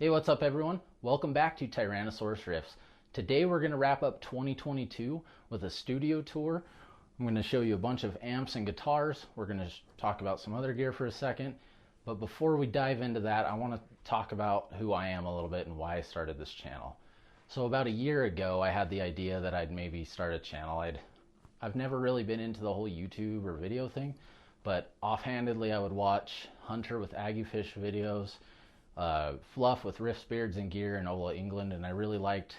Hey, what's up everyone? Welcome back to Tyrannosaurus Riffs. Today we're going to wrap up 2022 with a studio tour. I'm going to show you a bunch of amps and guitars. We're going to talk about some other gear for a second. But before we dive into that, I want to talk about who I am a little bit and why I started this channel. So about a year ago, I had the idea that I'd maybe start a channel. I've never really been into the whole YouTube or video thing, but offhandedly I would watch Hunter with Aggiefish videos, Fluff with Riffs, Beards, and Gear in Ola, England, and I really liked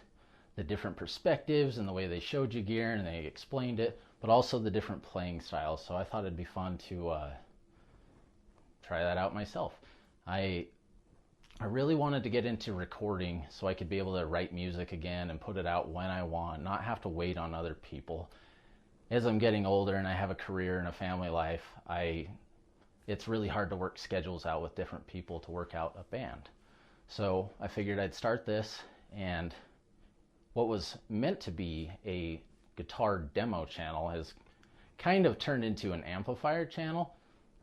the different perspectives and the way they showed you gear and they explained it, but also the different playing styles. So I thought it'd be fun to try that out myself. I really wanted to get into recording so I could be able to write music again and put it out when I want, not have to wait on other people. As I'm getting older and I have a career and a family life, it's really hard to work schedules out with different people to work out a band. So I figured I'd start this, and what was meant to be a guitar demo channel has kind of turned into an amplifier channel.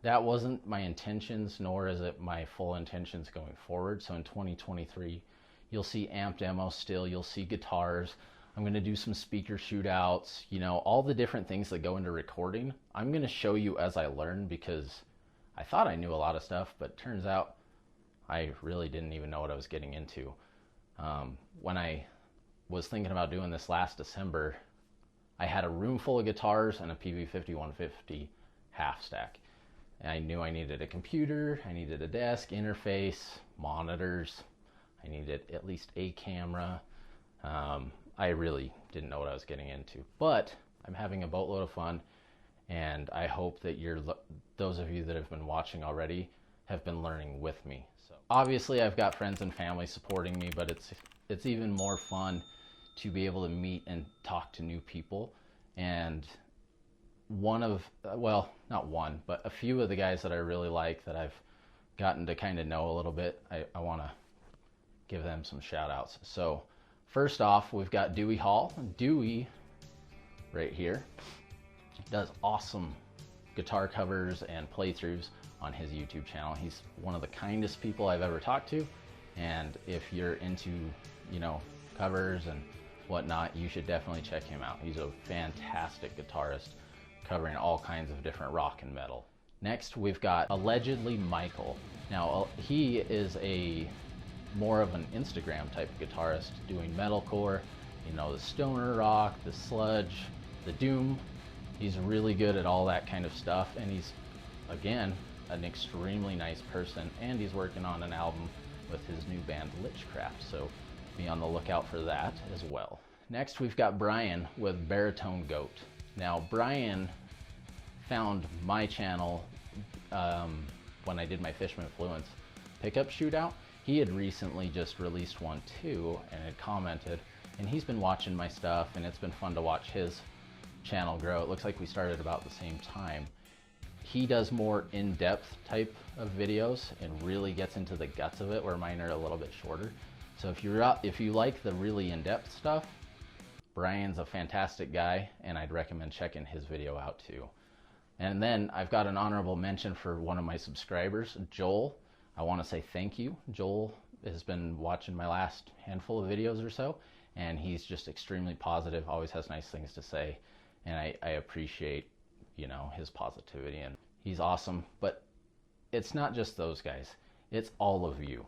That wasn't my intentions, nor is it my full intentions going forward. So in 2023, you'll see amp demos still, you'll see guitars. I'm going to do some speaker shootouts, all the different things that go into recording. I'm going to show you as I learn, because I thought I knew a lot of stuff, but turns out I really didn't even know what I was getting into. When I was thinking about doing this last December, I had a room full of guitars and a PV50-150 half stack. And I knew I needed a computer, I needed a desk, interface, monitors, I needed at least a camera. I really didn't know what I was getting into, but I'm having a boatload of fun, and I hope that those of you that have been watching already have been learning with me. So obviously I've got friends and family supporting me, but it's even more fun to be able to meet and talk to new people. And a few of the guys that I really like, that I've gotten to kind of know a little bit, I want to give them some shout outs. So first off, we've got Dewey Hall. Dewey, right here, does awesome guitar covers and playthroughs on his YouTube channel. He's one of the kindest people I've ever talked to, and if you're into, covers and whatnot, you should definitely check him out. He's a fantastic guitarist, covering all kinds of different rock and metal. Next, we've got Allegedly Michael. Now, he is more of an Instagram type of guitarist, doing metalcore, the stoner rock, the sludge, the doom. He's really good at all that kind of stuff, and he's, again, an extremely nice person, and he's working on an album with his new band Lichcraft, so be on the lookout for that as well. Next, we've got Brian with Baritone Goat. Now, Brian found my channel when I did my Fishman Fluence pickup shootout. He had recently just released one too and had commented, and he's been watching my stuff, and it's been fun to watch his channel grow. It looks like we started about the same time. He does more in-depth type of videos and really gets into the guts of it, where mine are a little bit shorter. So if you like the really in-depth stuff, Brian's a fantastic guy, and I'd recommend checking his video out too. And then I've got an honorable mention for one of my subscribers, Joel. I want to say thank you. Joel has been watching my last handful of videos or so, and he's just extremely positive, always has nice things to say, and I appreciate, his positivity, and he's awesome. But it's not just those guys, it's all of you.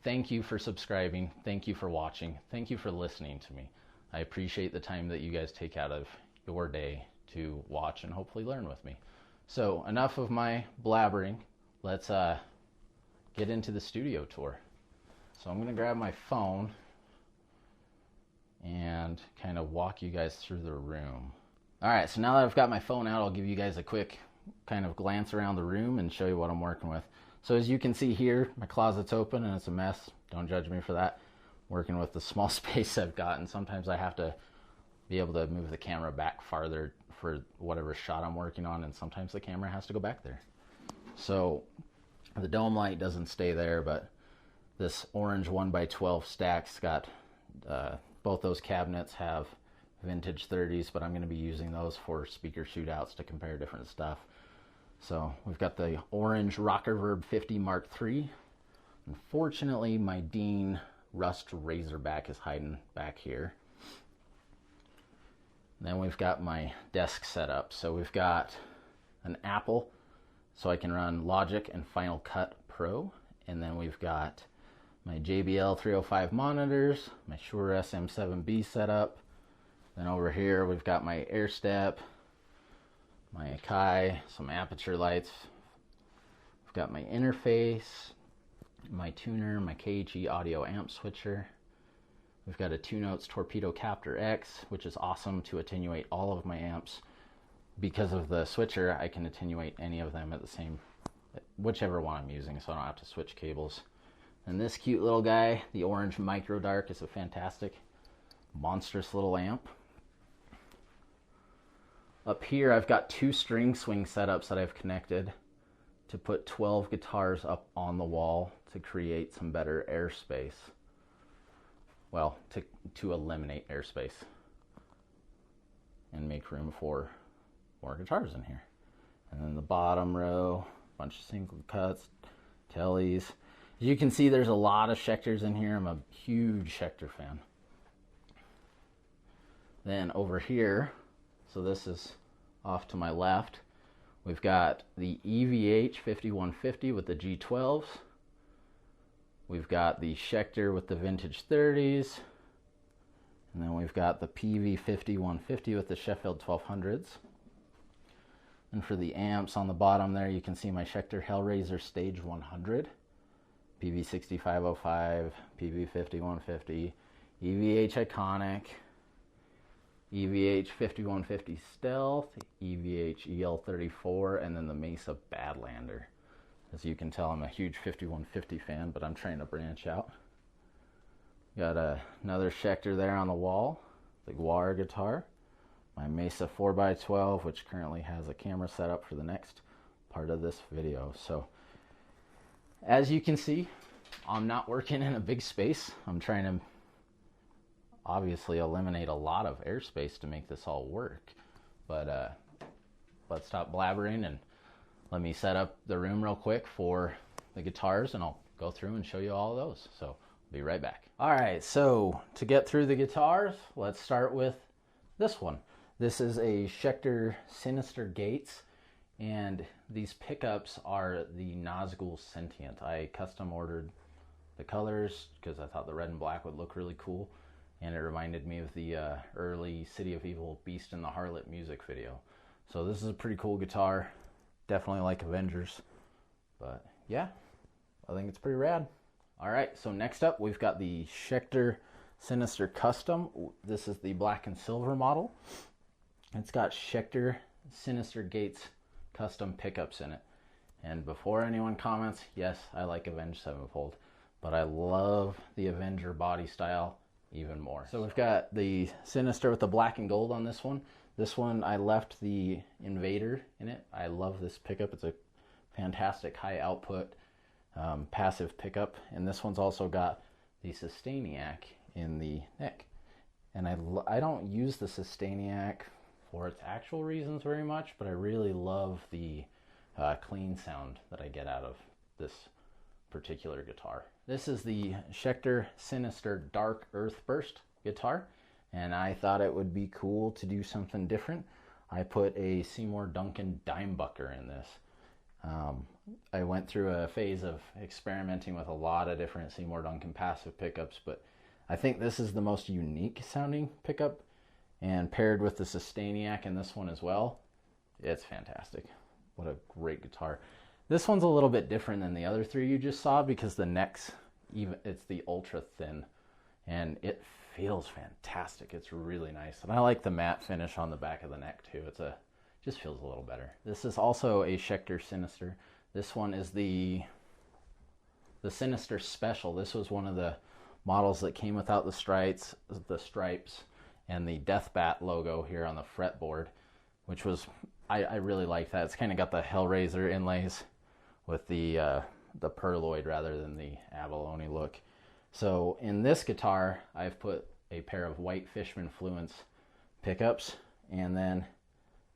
Thank you for subscribing, thank you for watching, thank you for listening to me. I appreciate the time that you guys take out of your day to watch and hopefully learn with me. So enough of my blabbering. Let's get into the studio tour. So I'm going to grab my phone and kind of walk you guys through the room. Alright, so now that I've got my phone out, I'll give you guys a quick kind of glance around the room and show you what I'm working with. So as you can see here, my closet's open and it's a mess. Don't judge me for that. Working with the small space I've got, and sometimes I have to be able to move the camera back farther for whatever shot I'm working on, and sometimes the camera has to go back there. So the dome light doesn't stay there, but this orange 1x12 stack's got, both those cabinets have vintage 30s, but I'm going to be using those for speaker shootouts to compare different stuff. So we've got the orange Rocker Verb 50 Mark III, Unfortunately, my Dean Rust Razorback is hiding back here. Then we've got my desk set up. So we've got an Apple, so I can run Logic and Final Cut Pro. And then we've got my JBL 305 monitors, my Shure SM7B setup. Then over here we've got my AirStep, my Akai, some aperture lights. I've got my interface, my tuner, my KHE audio amp switcher. We've got a 2Notes Torpedo Captor X, which is awesome to attenuate all of my amps. Because of the switcher, I can attenuate any of them at the same, whichever one I'm using, so I don't have to switch cables. And this cute little guy, the orange Micro Dark, is a fantastic, monstrous little amp. Up here, I've got 2 string swing setups that I've connected to put 12 guitars up on the wall to create some better airspace. Well, to eliminate airspace and make room for more guitars in here. And then the bottom row, a bunch of single cuts, tellies. As you can see, there's a lot of Schecters in here. I'm a huge Schecter fan. Then over here, so this is off to my left, we've got the EVH 5150 with the G12s. We've got the Schecter with the vintage 30s. And then we've got the PV 5150 with the Sheffield 1200s. And for the amps on the bottom there, you can see my Schecter Hellraiser Stage 100, PV 6505, PV 5150, EVH Iconic, EVH 5150 Stealth, EVH EL34, and then the Mesa Badlander. As you can tell, I'm a huge 5150 fan, but I'm trying to branch out. Got another Schecter there on the wall, the Guar guitar. My Mesa 4x12, which currently has a camera set up for the next part of this video. So, as you can see, I'm not working in a big space. I'm trying to obviously eliminate a lot of airspace to make this all work. But let's stop blabbering and let me set up the room real quick for the guitars, and I'll go through and show you all of those. So, I'll be right back. All right, so to get through the guitars, let's start with this one. This is a Schecter Sinister Gates, and these pickups are the Nazgul Sentient. I custom ordered the colors because I thought the red and black would look really cool, and it reminded me of the early City of Evil Beast and the Harlot music video. So this is a pretty cool guitar. Definitely like Avengers, but yeah, I think it's pretty rad. All right, so next up we've got the Schecter Sinister Custom. This is the black and silver model. It's got Schecter Sinister Gates custom pickups in it. And before anyone comments, yes, I like Avenged Sevenfold, but I love the Avenger body style even more. So we've got the Sinister with the black and gold on this one. This one, I left the Invader in it. I love this pickup. It's a fantastic high output passive pickup. And this one's also got the Sustainiac in the neck. And I don't use the Sustainiac for its actual reasons very much, but I really love the clean sound that I get out of this particular guitar. This is the Schecter Sinister Dark Earthburst guitar, and I thought it would be cool to do something different. I put a Seymour Duncan Dimebucker in this. I went through a phase of experimenting with a lot of different Seymour Duncan passive pickups, but I think this is the most unique sounding pickup, and paired with the Sustainiac in this one as well, it's fantastic. What a great guitar. This one's a little bit different than the other three you just saw because the neck's it's the ultra thin, and it feels fantastic. It's really nice, and I like the matte finish on the back of the neck too. Just feels a little better. This is also a Schecter Sinister. This one is the Sinister Special. This was one of the models that came without the stripes and the Deathbat logo here on the fretboard, which was, I really like that. It's kind of got the Hellraiser inlays with the perloid rather than the abalone look. So in this guitar, I've put a pair of white Fishman Fluence pickups, and then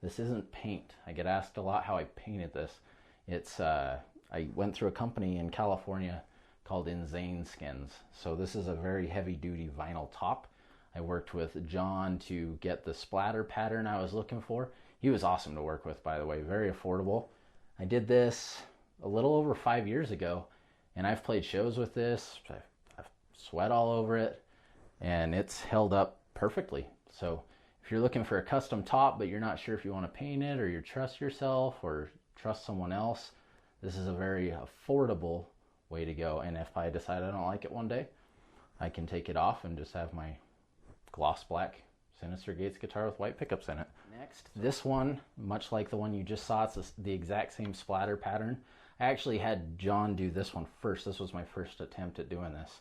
this isn't paint. I get asked a lot how I painted this. It's I went through a company in California called Insane Skins. So this is a very heavy duty vinyl top. I worked with John to get the splatter pattern I was looking for. He was awesome to work with, by the way, very affordable. I did this a little over 5 years ago, and I've played shows with this. I've sweat all over it, and it's held up perfectly. So if you're looking for a custom top, but you're not sure if you want to paint it, or you trust yourself or trust someone else, this is a very affordable way to go. And if I decide I don't like it one day, I can take it off and just have my gloss black Sinister Gates guitar with white pickups in it. Next, this one, much like the one you just saw, it's the exact same splatter pattern. I actually had John do this one first. This was my first attempt at doing this.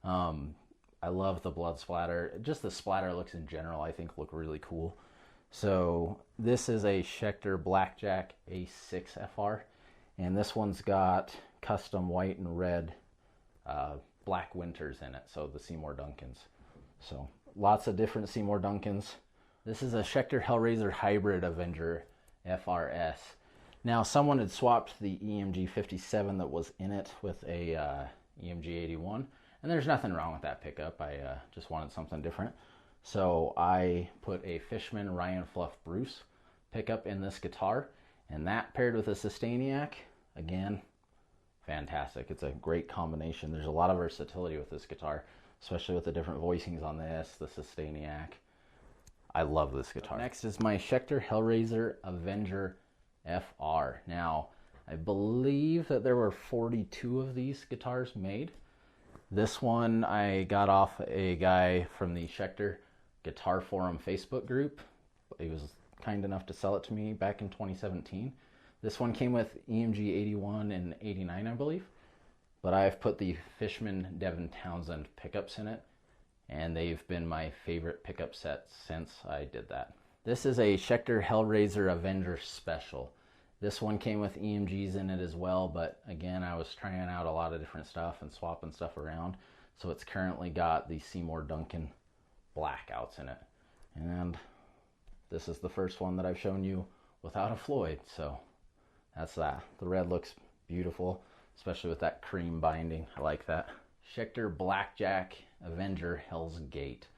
I love the blood splatter. Just the splatter looks in general, I think, look really cool. So this is a Schecter Blackjack A6 FR, and this one's got custom white and red black winters in it, so the Seymour Duncans. So lots of different Seymour Duncans. This is a Schecter Hellraiser Hybrid Avenger FRS. Now, someone had swapped the EMG 57 that was in it with a EMG 81, and there's nothing wrong with that pickup. I just wanted something different. So I put a Fishman Ryan Fluff Bruce pickup in this guitar, and that paired with a Sustainiac, again, fantastic. It's a great combination. There's a lot of versatility with this guitar, especially with the different voicings on this, the Sustainiac. I love this guitar. Next is my Schecter Hellraiser Avenger FR. Now, I believe that there were 42 of these guitars made. This one I got off a guy from the Schecter Guitar Forum Facebook group. He was kind enough to sell it to me back in 2017. This one came with EMG 81 and 89, I believe. But I've put the Fishman Devin Townsend pickups in it, and they've been my favorite pickup set since I did that. This is a Schecter Hellraiser Avenger Special. This one came with EMGs in it as well, but again, I was trying out a lot of different stuff and swapping stuff around. So it's currently got the Seymour Duncan blackouts in it. And this is the first one that I've shown you without a Floyd, so that's that. The red looks beautiful, especially with that cream binding. I like that. Schecter Blackjack Avenger Hell's Gate.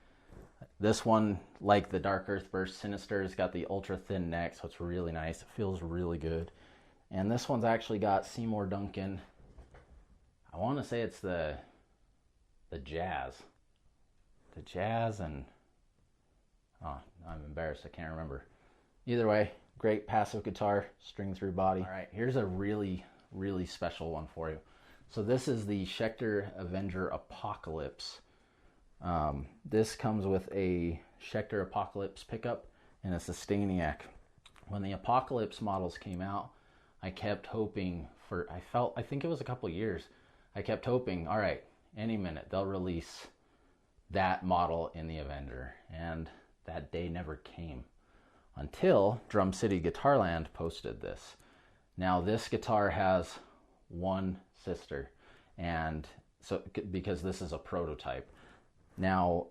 This one, like the Dark Earth Burst Sinister, has got the ultra thin neck, so it's really nice. It feels really good. And this one's actually got Seymour Duncan. I want to say it's the Jazz. The Jazz and... oh, I'm embarrassed. I can't remember. Either way, great passive guitar, string through body. All right, here's a really, really special one for you. So this is the Schecter Avenger Apocalypse. This comes with a Schecter Apocalypse pickup and a Sustainiac. When the Apocalypse models came out, I kept hoping for, I think it was a couple years, I kept hoping, all right, any minute they'll release that model in the Avenger. And that day never came until Drum City Guitarland posted this. Now this guitar has one sister, and so because this is a prototype. Now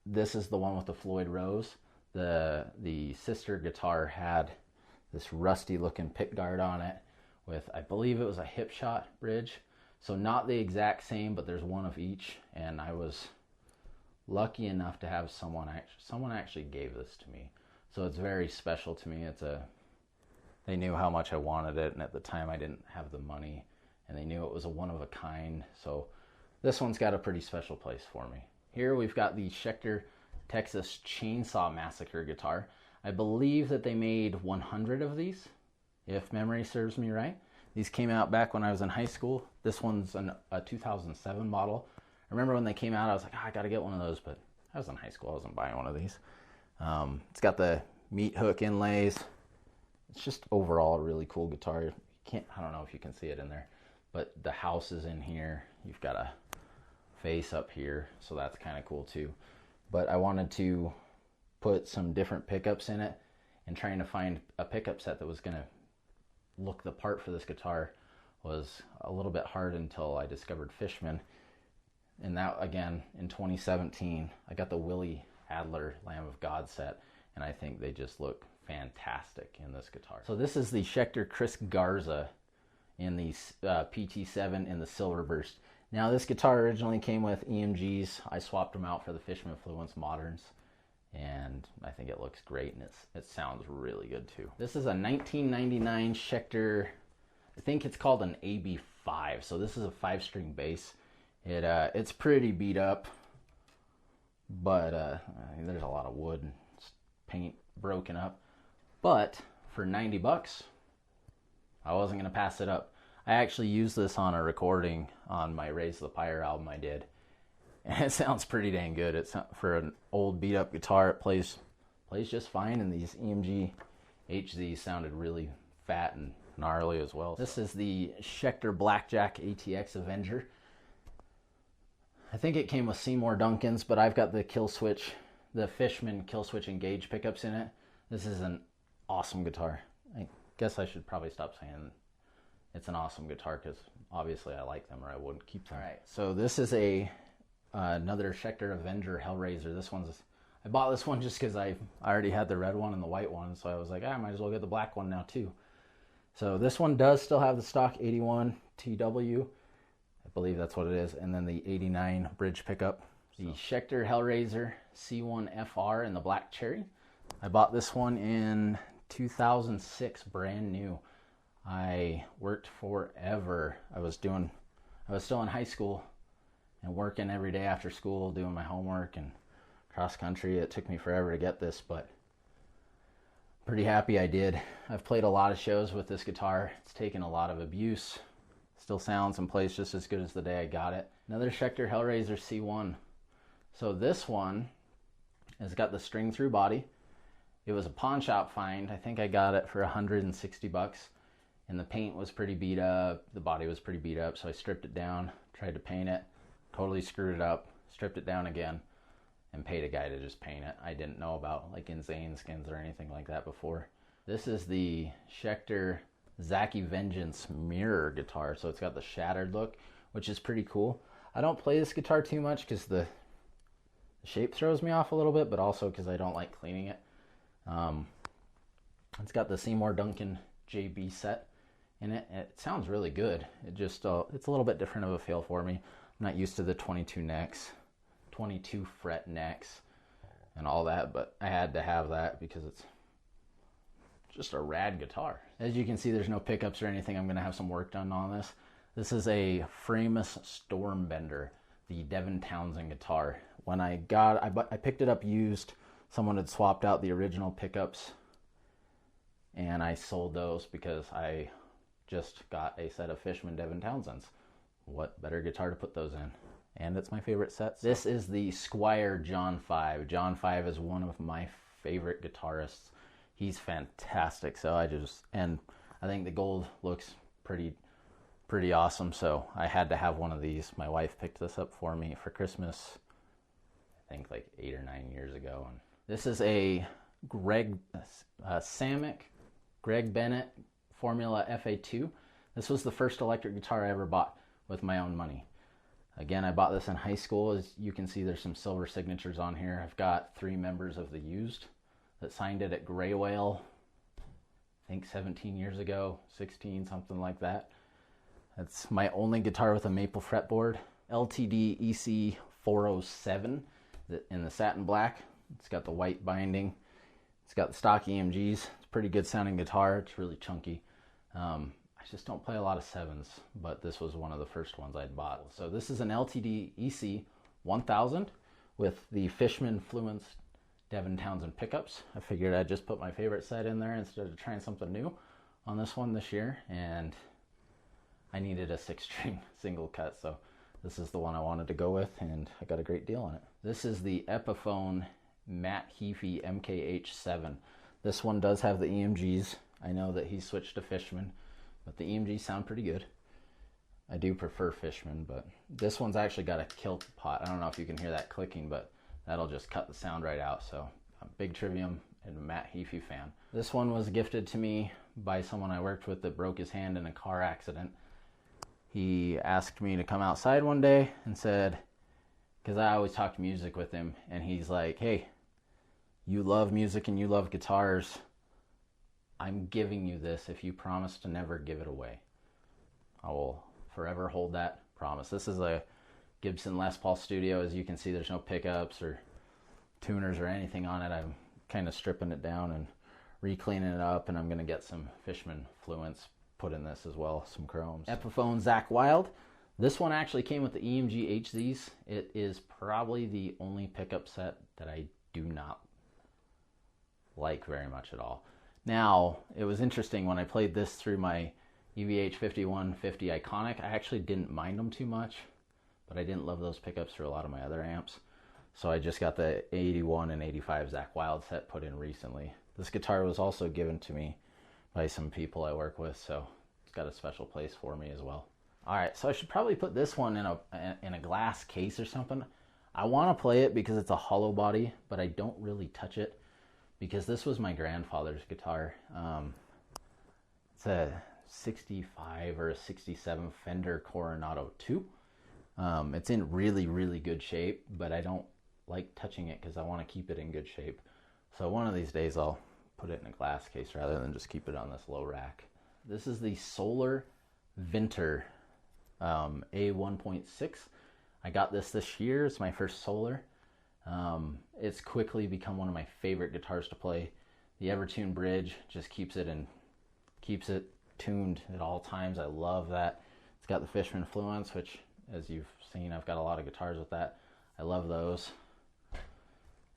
this is the one with the Floyd Rose. The sister guitar had this rusty looking pick guard on it with, I believe it was a hip shot bridge. So not the exact same, but there's one of each. And I was lucky enough to have someone actually gave this to me. So it's very special to me. They knew how much I wanted it, and at the time I didn't have the money, and they knew it was a one of a kind. So this one's got a pretty special place for me. Here we've got the Schecter Texas Chainsaw Massacre guitar. I believe that they made 100 of these, if memory serves me right. These came out back when I was in high school. This one's a 2007 model. I remember when they came out, I was like, I gotta get one of those, but I was in high school, I wasn't buying one of these. It's got the meat hook inlays. It's just overall a really cool guitar. I don't know if you can see it in there, but the house is in here. You've got a face up here, so that's kind of cool too. But I wanted to put some different pickups in it, and trying to find a pickup set that was going to look the part for this guitar was a little bit hard until I discovered Fishman. And that, again, in 2017, I got the Willie Adler Lamb of God set, and I think they just look fantastic in this guitar. So this is the Schecter Chris Garza in the PT7 in the Silver Burst. Now this guitar originally came with EMGs. I swapped them out for the Fishman Fluence Moderns, and I think it looks great, and it sounds really good too. This is a 1999 Schecter, I think it's called an AB5, so this is a 5-string bass. It's pretty beat up, but there's a lot of wood and paint broken up. But for 90 bucks, I wasn't going to pass it up. I actually used this on a recording on my Raise the Pyre album I did, and it sounds pretty dang good. It's for an old beat up guitar, it plays just fine, and these EMG HZs sounded really fat and gnarly as well. This is the Schecter Blackjack ATX Avenger. I think it came with Seymour Duncans, but I've got the kill switch, the Fishman kill switch engage pickups in it. This is an awesome guitar. I guess I should probably stop saying it's an awesome guitar, because obviously I like them or I wouldn't keep them. All right, so this is another Schecter Avenger Hellraiser. I bought this one just because I already had the red one and the white one, so I was like, I might as well get the black one now too. So this one does still have the stock 81 TW, I believe that's what it is, and then the 89 bridge pickup. The Schecter Hellraiser C1FR in the black cherry. I bought this one in 2006, brand new. I worked forever. I was still in high school and working every day after school, doing my homework and cross country. It took me forever to get this, but pretty happy I did. I've played a lot of shows with this guitar. It's taken a lot of abuse. Still sounds and plays just as good as the day I got it. Another Schecter Hellraiser C1. So this one has got the string through body. It was a pawn shop find. I think I got it for 160 bucks. And the paint was pretty beat up. The body was pretty beat up, so I stripped it down, tried to paint it, totally screwed it up, stripped it down again, and paid a guy to just paint it. I didn't know about like Insane skins or anything like that before. This is the Schecter Zaki Vengeance mirror guitar, so it's got the shattered look, which is pretty cool. I don't play this guitar too much because the shape throws me off a little bit, but also because I don't like cleaning it. It's got the Seymour Duncan JB set in it. It sounds really good. It just it's a little bit different of a feel for me. I'm not used to the 22 necks, 22 fret necks and all that, but I had to have that because it's just a rad guitar. As you can see, there's no pickups or anything. I'm going to have some work done on this. This is a Framus Stormbender, the Devin Townsend guitar. When I picked it up used. Someone had swapped out the original pickups, and I sold those because I just got a set of Fishman Devin Townsends. What better guitar to put those in? And it's my favorite set. So. This is the Squier John 5. John 5 is one of my favorite guitarists. He's fantastic. So I think the gold looks pretty awesome. So I had to have one of these. My wife picked this up for me for Christmas, I think like 8 or 9 years ago. And this is a Samick Greg Bennett Formula FA2. This was the first electric guitar I ever bought with my own money. Again, I bought this in high school. As you can see, there's some silver signatures on here. I've got 3 members of the used that signed it at Gray Whale, I think 17 years ago, 16, something like that. That's my only guitar with a maple fretboard. LTD EC 407 in the satin black. It's got the white binding. It's got the stock EMGs. It's a pretty good sounding guitar. It's really chunky. I just don't play a lot of 7s, but this was one of the first ones I'd bought. So this is an LTD EC 1000 with the Fishman Fluence Devin Townsend pickups. I figured I'd just put my favorite set in there instead of trying something new on this one this year, and I needed a 6-string single cut, so this is the one I wanted to go with, and I got a great deal on it. This is the Epiphone Matt Heafy MKH7. This one does have the EMGs. I know that he switched to Fishman, but the EMGs sound pretty good. I do prefer Fishman, but this one's actually got a kilt pot. I don't know if you can hear that clicking, but that'll just cut the sound right out. So I'm a big Trivium and a Matt Heafy fan. This one was gifted to me by someone I worked with that broke his hand in a car accident. He asked me to come outside one day and said, because I always talked music with him, and he's like, hey, you love music and you love guitars. I'm giving you this if you promise to never give it away. I will forever hold that promise. This is a Gibson Les Paul Studio. As you can see, there's no pickups or tuners or anything on it. I'm kind of stripping it down and re-cleaning it up, and I'm going to get some Fishman Fluence put in this as well, some chromes. Epiphone Zach Wild. This one actually came with the EMG HZs. It is probably the only pickup set that I do not like very much at all. Now, it was interesting when I played this through my EVH 5150 Iconic. I actually didn't mind them too much, but I didn't love those pickups for a lot of my other amps. So I just got the 81 and 85 Zach Wild set put in recently. This guitar was also given to me by some people I work with, so it's got a special place for me as well. All right, so I should probably put this one in a glass case or something. I want to play it because it's a hollow body, but I don't really touch it because this was my grandfather's guitar. It's a 65 or a 67 Fender Coronado 2. It's in really, really good shape, but I don't like touching it because I want to keep it in good shape. So one of these days I'll put it in a glass case rather than just keep it on this low rack. This is the Solar Vinter A1.6. I got this year. It's my first Solar. It's quickly become one of my favorite guitars to play. The Evertune bridge just keeps it tuned at all times. I love that. It's got the Fishman Fluence, which, as you've seen, I've got a lot of guitars with that. I love those.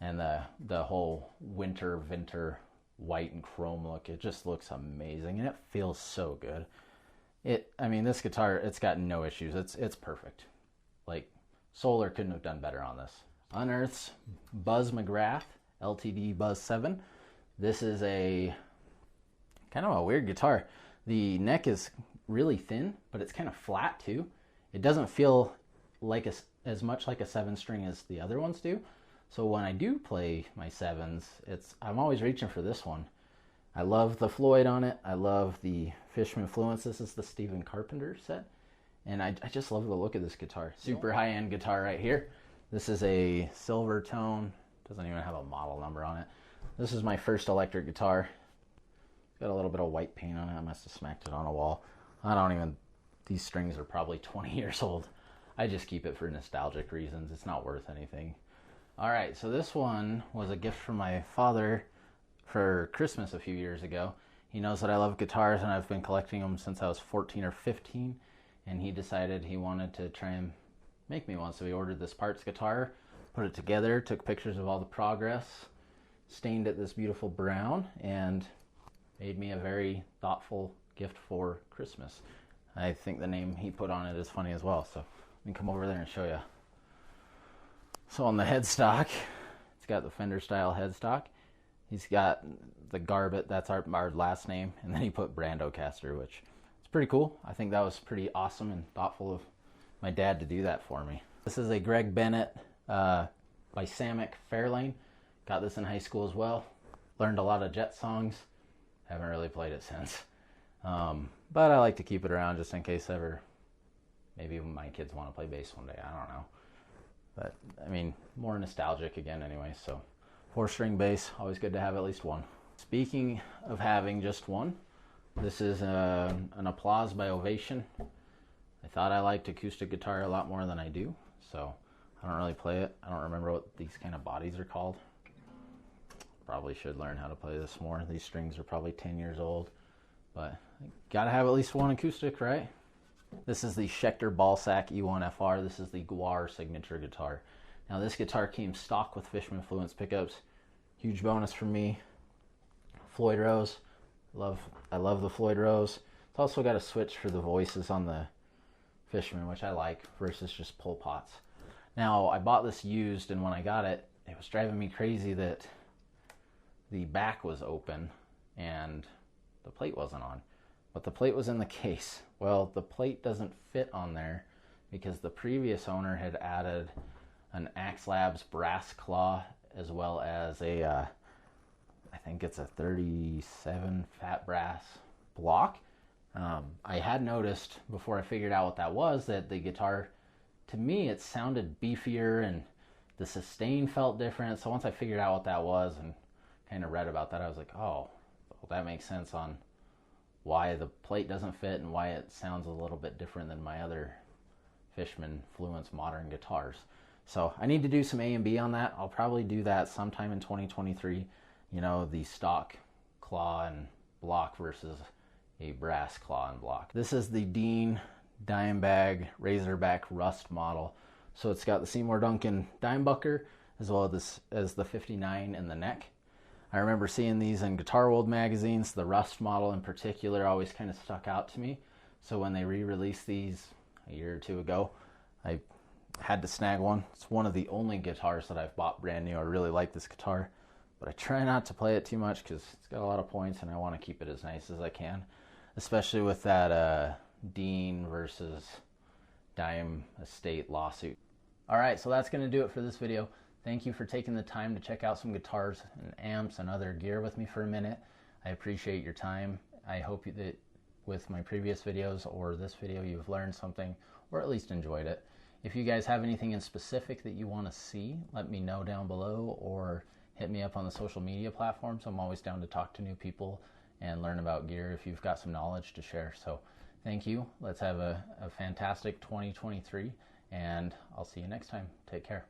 And the whole winter white and chrome look, it just looks amazing, and it feels so good. I mean, this guitar, it's got no issues. It's perfect. Like, Solar couldn't have done better on this. Unearth's Buzz McGrath LTD Buzz 7. This is a kind of a weird guitar. The neck is really thin, but it's kind of flat too. It doesn't feel like as much like a 7-string as the other ones do. So when I do play my 7s, I'm always reaching for this one. I love the Floyd on it. I love the Fishman Fluence. This is the Stephen Carpenter set. And I just love the look of this guitar. Super high-end guitar right here. This is a silver tone. Doesn't even have a model number on it. This is my first electric guitar. It's got a little bit of white paint on it. I must have smacked it on a wall. These strings are probably 20 years old. I just keep it for nostalgic reasons. It's not worth anything. All right, so this one was a gift from my father for Christmas a few years ago. He knows that I love guitars, and I've been collecting them since I was 14 or 15, and he decided he wanted to try and make me one. So he ordered this parts guitar, put it together, took pictures of all the progress, stained it this beautiful brown, and made me a very thoughtful gift for Christmas. I think the name he put on it is funny as well, so let me come over there and show you. So on the headstock, it's got the Fender style headstock. He's got the Garbett, that's our last name, and then he put Brandocaster, which is pretty cool. I think that was pretty awesome and thoughtful of my dad to do that for me. This is a Greg Bennett by Samick Fairlane. Got this in high school as well. Learned a lot of Jet songs. Haven't really played it since. But I like to keep it around just in case ever, maybe my kids want to play bass one day. I don't know. But, I mean, more nostalgic again anyway. So, 4-string bass, always good to have at least one. Speaking of having just one, this is an Applause by Ovation. I thought I liked acoustic guitar a lot more than I do. So, I don't really play it. I don't remember what these kind of bodies are called. Probably should learn how to play this more. These strings are probably 10 years old. But, gotta have at least one acoustic, right? This is the Schecter Ballsack E1FR. This is the Guar signature guitar. Now this guitar came stock with Fishman Fluence pickups. Huge bonus for me. Floyd Rose. I love the Floyd Rose. It's also got a switch for the voices on the Fishman, which I like, versus just pull pots. Now I bought this used, and when I got it, it was driving me crazy that the back was open and the plate wasn't on. But the plate was in the case. Well, the plate doesn't fit on there because the previous owner had added an Axe Labs brass claw as well as I think it's a 37 fat brass block. I had noticed before I figured out what that was that the guitar, to me, it sounded beefier and the sustain felt different. So once I figured out what that was and kind of read about that, I was like, oh, well, that makes sense on why the plate doesn't fit and why it sounds a little bit different than my other Fishman Fluence modern guitars. So I need to do some A and B on that. I'll probably do that sometime in 2023. You know, the stock claw and block versus a brass claw and block. This is the Dean Dimebag Razorback Rust model. So it's got the Seymour Duncan dimebucker as well as the 59 in the neck. I remember seeing these in Guitar World magazines. The Rust model in particular always kind of stuck out to me. So when they re-released these a year or two ago, I had to snag one. It's one of the only guitars that I've bought brand new. I really like this guitar, but I try not to play it too much because it's got a lot of points and I want to keep it as nice as I can, especially with that Dean versus Dime Estate lawsuit. All right, so that's going to do it for this video. Thank you for taking the time to check out some guitars and amps and other gear with me for a minute. I appreciate your time. I hope that with my previous videos or this video you've learned something or at least enjoyed it. If you guys have anything in specific that you want to see, let me know down below or hit me up on the social media platforms. I'm always down to talk to new people and learn about gear if you've got some knowledge to share. So thank you. Let's have a fantastic 2023, and I'll see you next time. Take care.